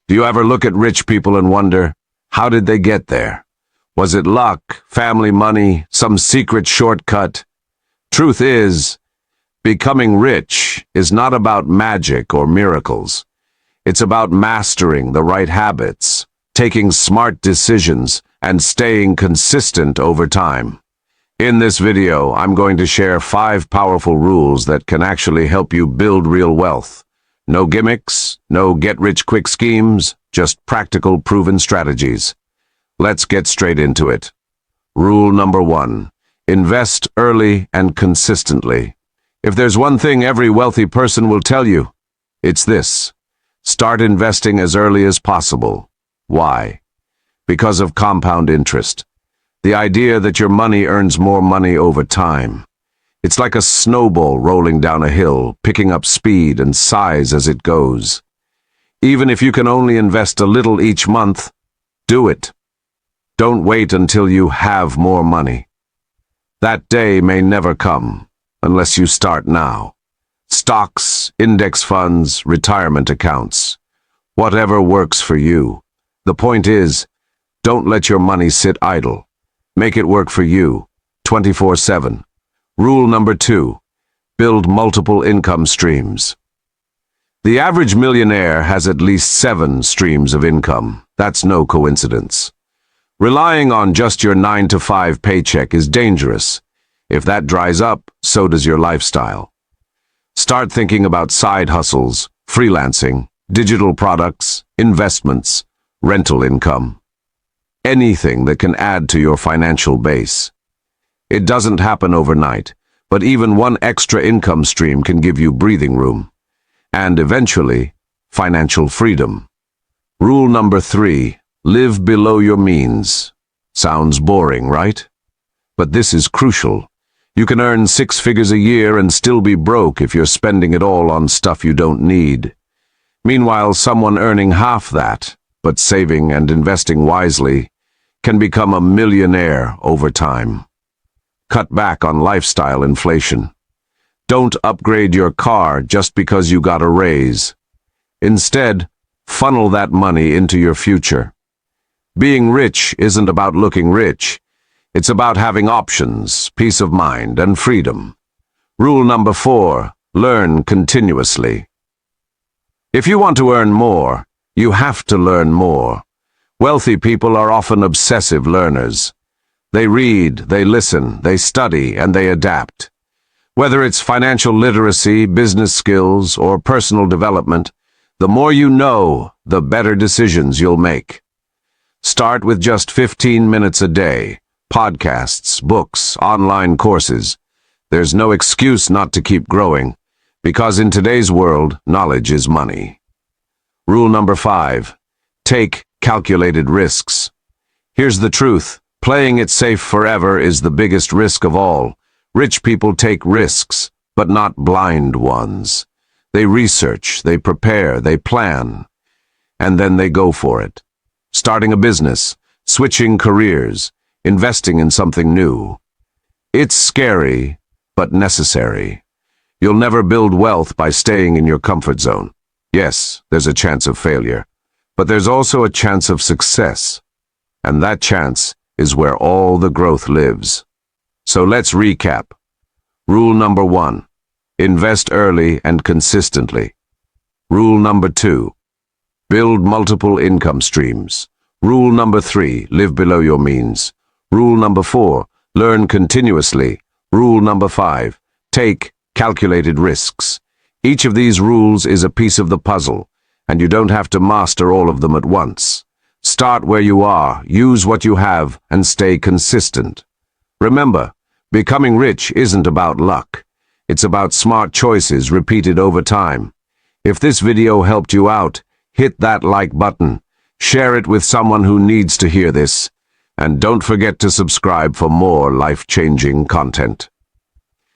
Do you ever look at rich people and wonder, how did they get there? Was it luck, family money, some secret shortcut? Truth is, becoming rich is not about magic or miracles. It's about mastering the right habits, taking smart decisions, and staying consistent over time. In this video, I'm going to share 5 powerful rules that can actually help you build real wealth. No gimmicks, no get-rich-quick schemes, just practical, proven strategies. Let's get straight into it. Rule number 1. Invest early and consistently. If there's one thing every wealthy person will tell you, it's this. Start investing as early as possible. Why? Because of compound interest. The idea that your money earns more money over time. It's like a snowball rolling down a hill, picking up speed and size as it goes. Even if you can only invest a little each month, do it. Don't wait until you have more money. That day may never come, unless you start now. Stocks, index funds, retirement accounts. Whatever works for you. The point is, don't let your money sit idle. Make it work for you, 24/7. Rule number 2. Build multiple income streams. The average millionaire has at least 7 streams of income. That's no coincidence. Relying on just your 9-to-5 paycheck is dangerous. If that dries up, so does your lifestyle. Start thinking about side hustles, freelancing, digital products, investments, rental income. Anything that can add to your financial base. It doesn't happen overnight, but even one extra income stream can give you breathing room. And eventually, financial freedom. Rule number 3. Live below your means. Sounds boring, right? But this is crucial. You can earn 6 figures a year and still be broke if you're spending it all on stuff you don't need. Meanwhile, someone earning half that, but saving and investing wisely, can become a millionaire over time. Cut back on lifestyle inflation. Don't upgrade your car just because you got a raise. Instead, funnel that money into your future. Being rich isn't about looking rich. It's about having options, peace of mind, and freedom. Rule number 4. Learn continuously. If you want to earn more, you have to learn more. Wealthy people are often obsessive learners. They read, they listen, they study, and they adapt. Whether it's financial literacy, business skills, or personal development, the more you know, the better decisions you'll make. Start with just 15 minutes a day. Podcasts, books, online courses. There's no excuse not to keep growing, because in today's world, knowledge is money. Rule number 5. Take calculated risks. Here's the truth. Playing it safe forever is the biggest risk of all. Rich people take risks, but not blind ones. They research, they prepare, they plan, and then they go for it. Starting a business, switching careers, investing in something new. It's scary, but necessary. You'll never build wealth by staying in your comfort zone. Yes, there's a chance of failure, but there's also a chance of success. And that chance is where all the growth lives. So let's recap. Rule number 1. Invest early and consistently. Rule number 2. Build multiple income streams. Rule number 3. Live below your means. Rule number 4. Learn continuously. Rule number 5. Take calculated risks. Each of these rules is a piece of the puzzle, and you don't have to master all of them at once. Start where you are, use what you have, and stay consistent. Remember, becoming rich isn't about luck. It's about smart choices repeated over time. If this video helped you out, hit that like button, share it with someone who needs to hear this, and don't forget to subscribe for more life-changing content.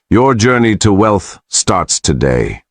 Your journey to wealth starts today.